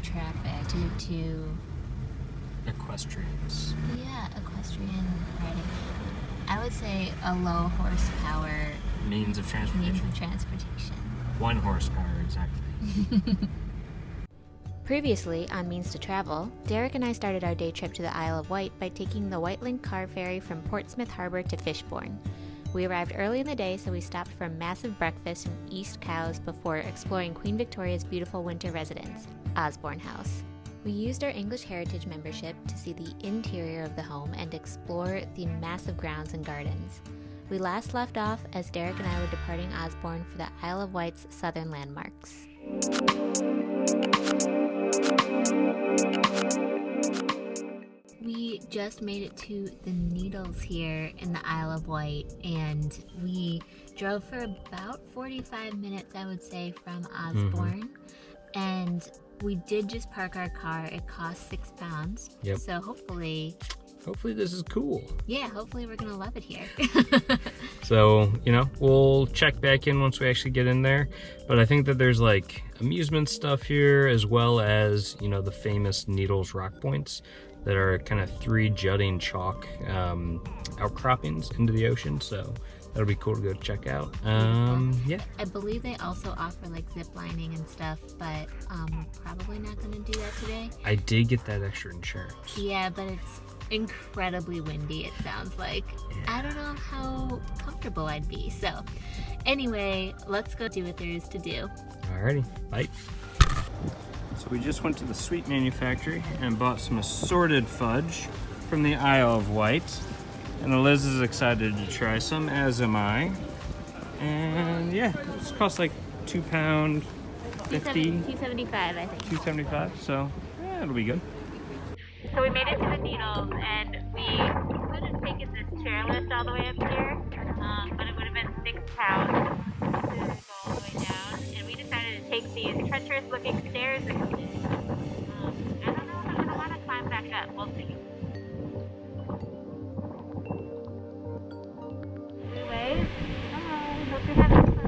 traffic due to equestrians. Yeah, equestrian riding. I would say a low horsepower Means of transportation. 1 horsepower, exactly. Previously on Means to Travel, Derek and I started our day trip to the Isle of Wight by taking the wightlink car ferry from Portsmouth Harbor to Fishbourne. We arrived early in the day, so we stopped for a massive breakfast in East Cowes before exploring Queen Victoria's beautiful winter residence, Osborne House. We used our English Heritage membership to see the interior of the home and explore the massive grounds and gardens. We last left off as Derek and I were departing Osborne for the Isle of Wight's southern landmarks. We just made it to the Needles here in the Isle of Wight, and we drove for about 45 minutes, I would say, from Osborne. And we did just park our car. It cost £6. Yep. So hopefully this is cool. Yeah, hopefully we're gonna love it here. So, we'll check back in once we actually get in there. But I think that there's like amusement stuff here, as well as, the famous Needles rock points that are kind of 3 jutting chalk outcroppings into the ocean. So that'll be cool to go check out. Yeah. I believe they also offer like zip lining and stuff, but probably not gonna do that today. I did get that extra insurance. Yeah, but it's incredibly windy, it sounds like. Yeah. I don't know how comfortable I'd be. So anyway, let's go do what there is to do. Alrighty, bye. So we just went to the sweet manufactory and bought some assorted fudge from the Isle of Wight. And Liz is excited to try some, as am I. And yeah, it costs like £2.50. $2.75, I think. $2.75, so yeah, it'll be good. So we made it to the Needles, and we could have taken this chairlift all the way up here, but it would have been £6 to go all the way down. And we decided to take these treacherous-looking stairs. I don't know if I'm going to want to climb back up. We'll see. Anyways, hi, hope you're having fun.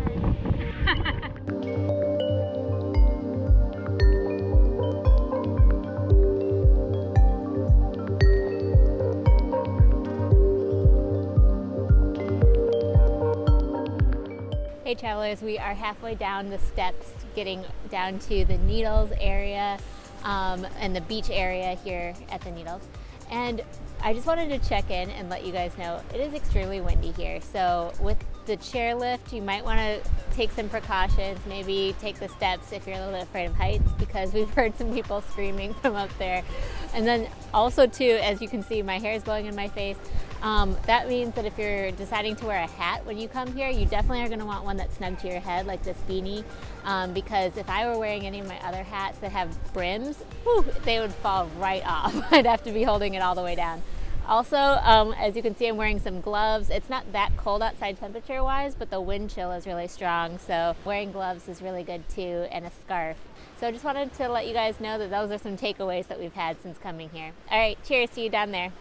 Hey travelers, we are halfway down the steps getting down to the Needles area and the beach area here at the Needles. And I just wanted to check in and let you guys know it is extremely windy here. So with the chairlift, you might want to take some precautions, maybe take the steps if you're a little bit afraid of heights, because we've heard some people screaming from up there. And then also too, as you can see, my hair is blowing in my face. That means that if you're deciding to wear a hat when you come here, you definitely are going to want one that's snug to your head, like this beanie, because if I were wearing any of my other hats that have brims, they would fall right off. I'd have to be holding it all the way down. Also, as you can see, I'm wearing some gloves. It's not that cold outside temperature-wise, but the wind chill is really strong, so wearing gloves is really good too, and a scarf. So I just wanted to let you guys know that those are some takeaways that we've had since coming here. All right, cheers, see you down there.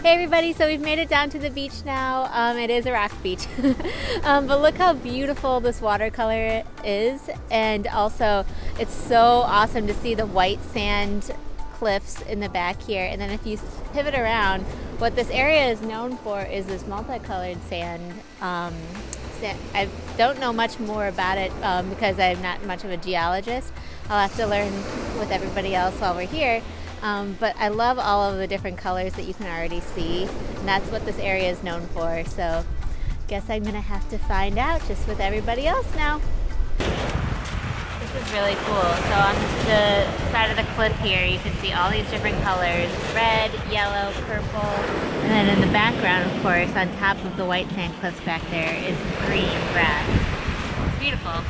Hey everybody, so we've made it down to the beach now. It is a rock beach, but look how beautiful this watercolor is, and also it's so awesome to see the white sand cliffs in the back here. And then if you pivot around, what this area is known for is this multicolored sand. I don't know much more about it because I'm not much of a geologist. I'll have to learn with everybody else while we're here. But I love all of the different colors that you can already see, and that's what this area is known for. So guess I'm gonna have to find out just with everybody else now. This is really cool. So on the side of the cliff here, you can see all these different colors: red, yellow, purple, and then in the background, of course, on top of the white sand cliffs back there is green grass. It's beautiful.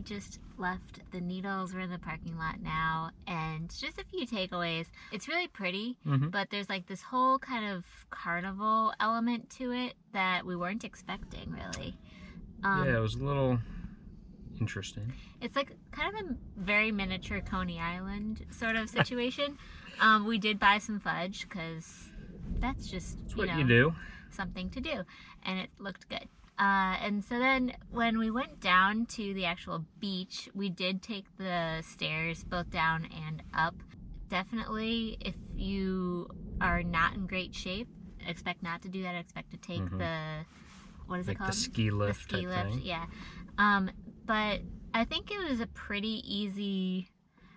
just left the Needles. We're in the parking lot now, and just a few takeaways. It's really pretty, but there's like this whole kind of carnival element to it that we weren't expecting, really. Yeah, it was a little interesting. It's like kind of a very miniature Coney Island sort of situation. We did buy some fudge because that's just, you do. Something to do, and it looked good. And so then when we went down to the actual beach, we did take the stairs both down and up. Definitely, if you are not in great shape, expect not to do that. Expect to take the, what is it called? The ski lift. The ski lift, thing. Yeah. But I think it was a pretty easy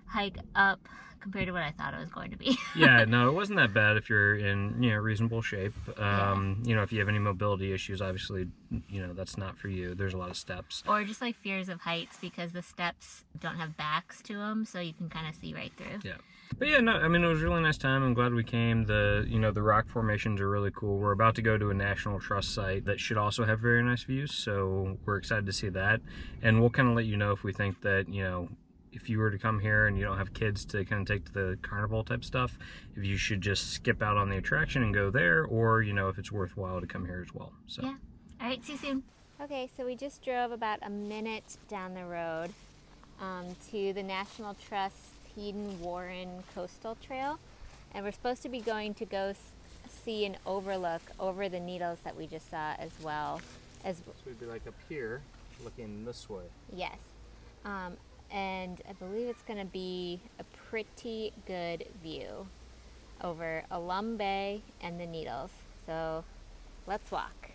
hike up compared to what I thought it was going to be. Yeah, no, it wasn't that bad if you're in, reasonable shape. If you have any mobility issues, obviously, that's not for you. There's a lot of steps. Or just like fears of heights, because the steps don't have backs to them, so you can kind of see right through. Yeah. But yeah, no, I mean, it was a really nice time. I'm glad we came. The rock formations are really cool. We're about to go to a National Trust site that should also have very nice views, so we're excited to see that. And we'll kind of let you know if we think that, if you were to come here and you don't have kids to kind of take to the carnival type stuff, if you should just skip out on the attraction and go there, or, if it's worthwhile to come here as well. So. Yeah. All right, see you soon. Okay, so we just drove about a minute down the road to the National Trust Eden Warren Coastal Trail, and we're supposed to be going to go see an overlook over the Needles that we just saw as well. So we'd be like up here, looking this way. Yes. And I believe it's going to be a pretty good view over Alum Bay and the Needles. So let's walk.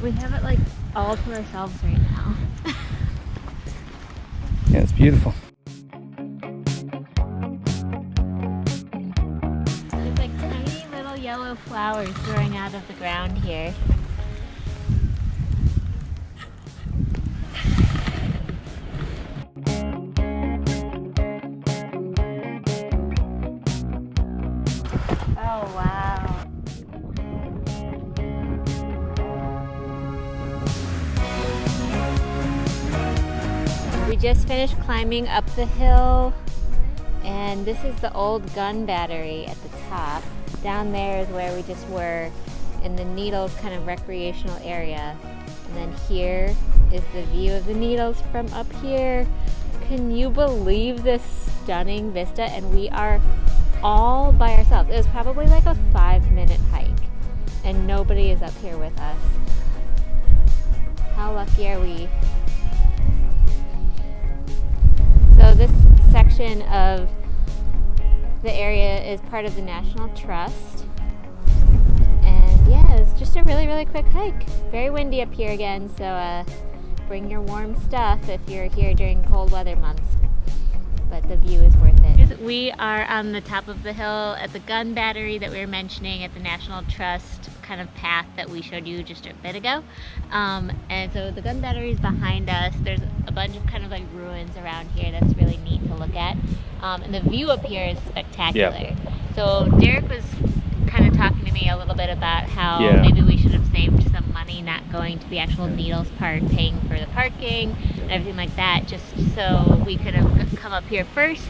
We have it like all to ourselves right now. Yeah, it's beautiful. There's like tiny little yellow flowers growing out of the ground here. Oh wow. We just finished climbing up the hill, and this is the old gun battery at the top. Down there is where we just were in the Needles kind of recreational area. And then here is the view of the Needles from up here. Can you believe this stunning vista? And we are all by ourselves. It was probably like a 5-minute hike, and nobody is up here with us. How lucky are we? So this section of the area is part of the National Trust. And yeah, it's just a really, really quick hike. Very windy up here again, so bring your warm stuff if you're here during cold weather months. But the view is worth it. We are on the top of the hill at the gun battery that we were mentioning at the National Trust kind of path that we showed you just a bit ago. And so the gun battery is behind us. There's a bunch of kind of like ruins around here that's really neat to look at. And the view up here is spectacular. Yeah. So Derek was kind of talking to me a little bit about how maybe we should have saved some money not going to the actual Needles part, paying for the parking and everything like that, just so we could have come up here first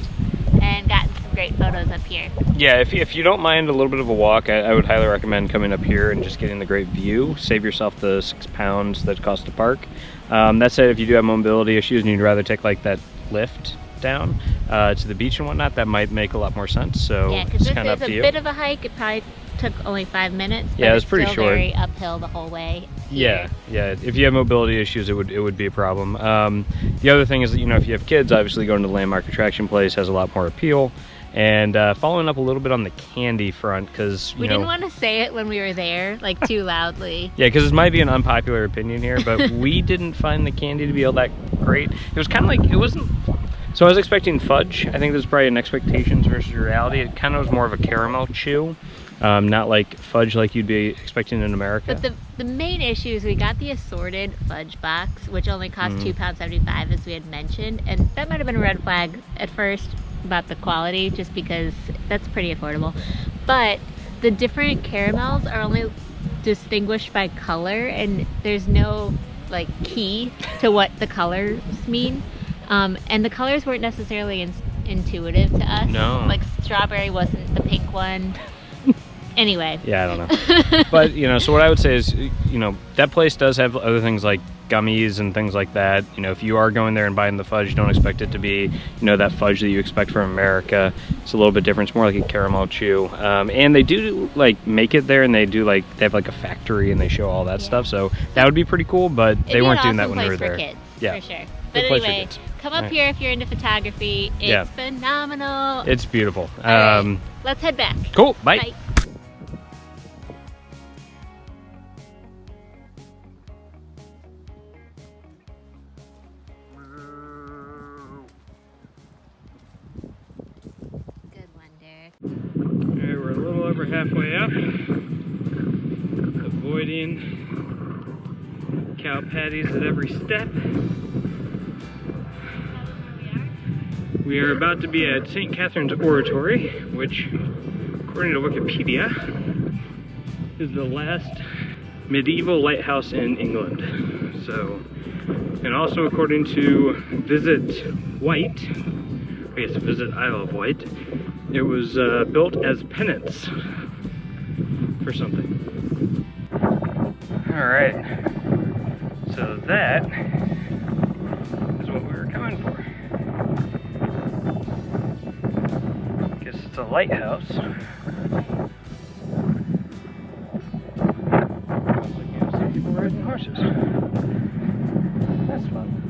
and gotten some great photos up here. Yeah, if you don't mind a little bit of a walk, I would highly recommend coming up here and just getting the great view. Save yourself the £6 that costs to park. That said, if you do have mobility issues and you'd rather take like that lift down to the beach and whatnot, that might make a lot more sense. So yeah, because this is a bit of a hike. It probably took only 5 minutes. Yeah, it was pretty short. Very uphill the whole way. Yeah, yeah. If you have mobility issues, it would be a problem. The other thing is that if you have kids, obviously going to the landmark attraction place has a lot more appeal. And following up a little bit on the candy front, because we didn't want to say it when we were there, like too loudly. Yeah, because this might be an unpopular opinion here, but we didn't find the candy to be all that great. It was kind of like, it wasn't. So I was expecting fudge. I think this is probably an expectations versus reality. It kind of was more of a caramel chew, not like fudge like you'd be expecting in America. But the main issue is we got the assorted fudge box, which only cost £2.75, as we had mentioned, and that might have been a red flag at first. about the quality just because that's pretty affordable. But the different caramels are only distinguished by color, and there's no like key to what the colors mean. And the colors weren't necessarily intuitive to us. No. Like strawberry wasn't the pink one. Anyway. Yeah, I don't know. But, you know, so what I would say is, you know, that place does have other things like gummies and things like that. You know, if you are going there and buying the fudge, don't expect it to be, you know, that fudge that you expect from America. It's a little bit different. It's more like a caramel chew. And they do like make it there, and they have like a factory and they show all that stuff. So that would be pretty cool, but they weren't doing that when we were there. Kids, yeah, for sure. But anyway, come up here if you're into photography. It's phenomenal. It's beautiful. All right, let's head back. Cool. Bye. Bye. Alright, we're a little over halfway up, avoiding cow patties at every step. We are about to be at St. Catherine's Oratory, which, according to Wikipedia, is the last medieval lighthouse in England. So, and also according to Visit Wight, I guess Visit Isle of Wight, it was built as penance for something. Alright, so that is what we were coming for. Guess it's a lighthouse. Looking to see people riding horses. That's fun.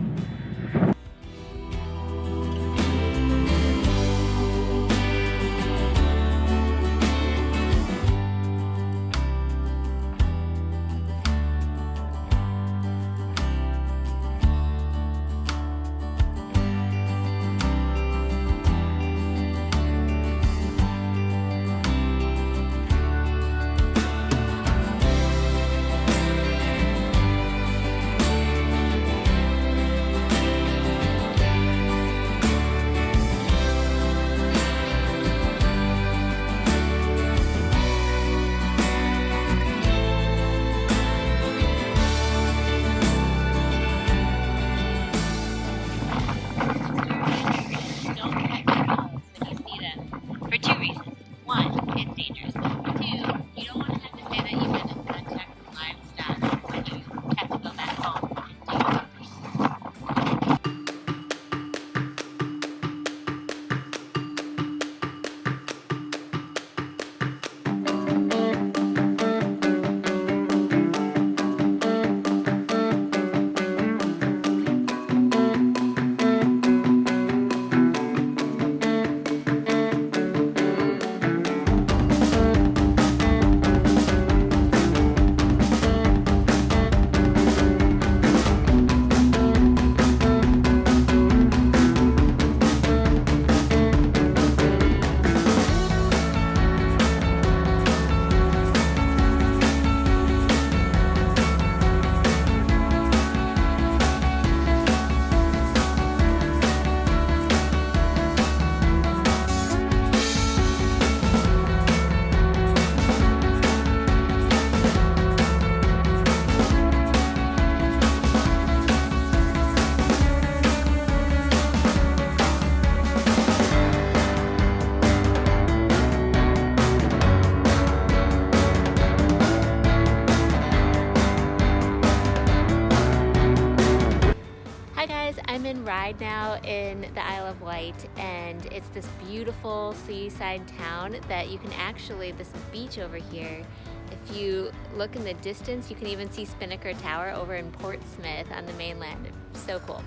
I'm in Ryde now in the Isle of Wight, and it's this beautiful seaside town that you can actually, this beach over here, if you look in the distance, you can even see Spinnaker Tower over in Portsmouth on the mainland. It's so cool.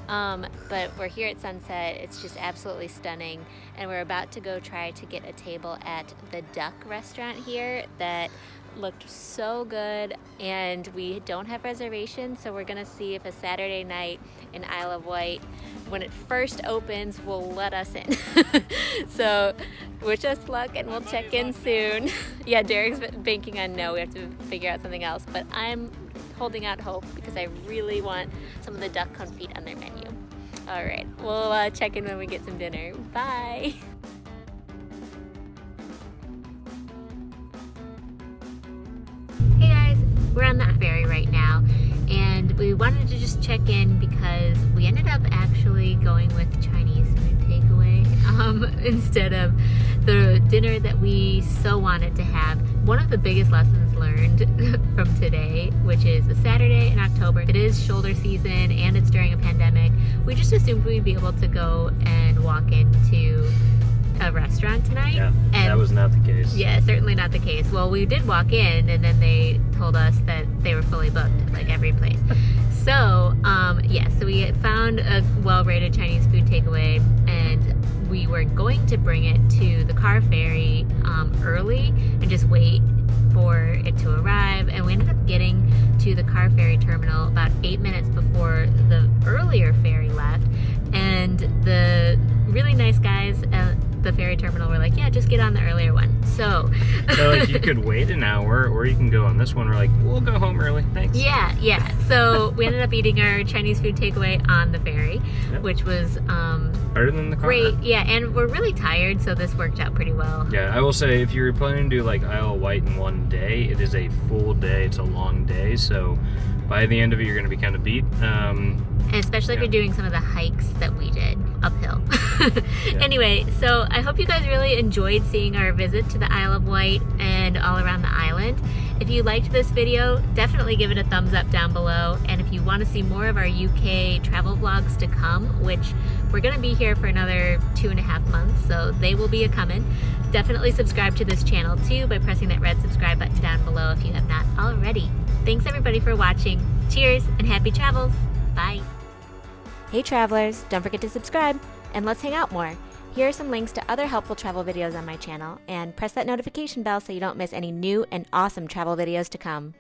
But we're here at sunset. It's just absolutely stunning, and we're about to go try to get a table at the Duck restaurant here that looked so good, and we don't have reservations, so we're gonna see if a Saturday night in Isle of Wight, when it first opens, will let us in. So wish us luck, and we'll check in soon. Yeah, Derek's banking on no, we have to figure out something else, but I'm holding out hope because I really want some of the duck confit on their menu. All right, we'll check in when we get some dinner. Bye. Hey guys, we're on the ferry right now, and we wanted to just check in because we ended up actually going with Chinese food takeaway instead of the dinner that we so wanted to have. One of the biggest lessons learned from today, which is a Saturday in October. It is shoulder season and it's during a pandemic. We just assumed we'd be able to go and walk into a restaurant tonight. Yeah, and that was not the case. Yeah, certainly not the case. Well, we did walk in and then they told us that they were fully booked at like every place. So, so we found a well-rated Chinese food takeaway, and we were going to bring it to the car ferry early and just wait for it to arrive, and we ended up getting to the car ferry terminal about 8 minutes before the earlier ferry left, and the really nice guys at the ferry terminal were like, yeah, just get on the earlier one. So like you could wait an hour or you can go on this one. We're like, we'll go home early, thanks. Yeah. So we ended up eating our Chinese food takeaway on the ferry, Yep. which was Better than the car. great. Yeah, and we're really tired, so this worked out pretty well. Yeah, I will say if you're planning to do like Isle of Wight in one day, it is a full day. It's a long day, so by the end of it, you're going to be kind of beat. And especially if you're doing some of the hikes that we did uphill. Anyway, so I hope you guys really enjoyed seeing our visit to the Isle of Wight and all around the island. If you liked this video, definitely give it a thumbs up down below. And if you want to see more of our UK travel vlogs to come, which we're going to be here for another 2.5 months, so they will be a-coming, definitely subscribe to this channel too by pressing that red subscribe button down below if you have not already. Thanks everybody for watching. Cheers and happy travels. Bye. Hey travelers, don't forget to subscribe and let's hang out more. Here are some links to other helpful travel videos on my channel, and press that notification bell so you don't miss any new and awesome travel videos to come.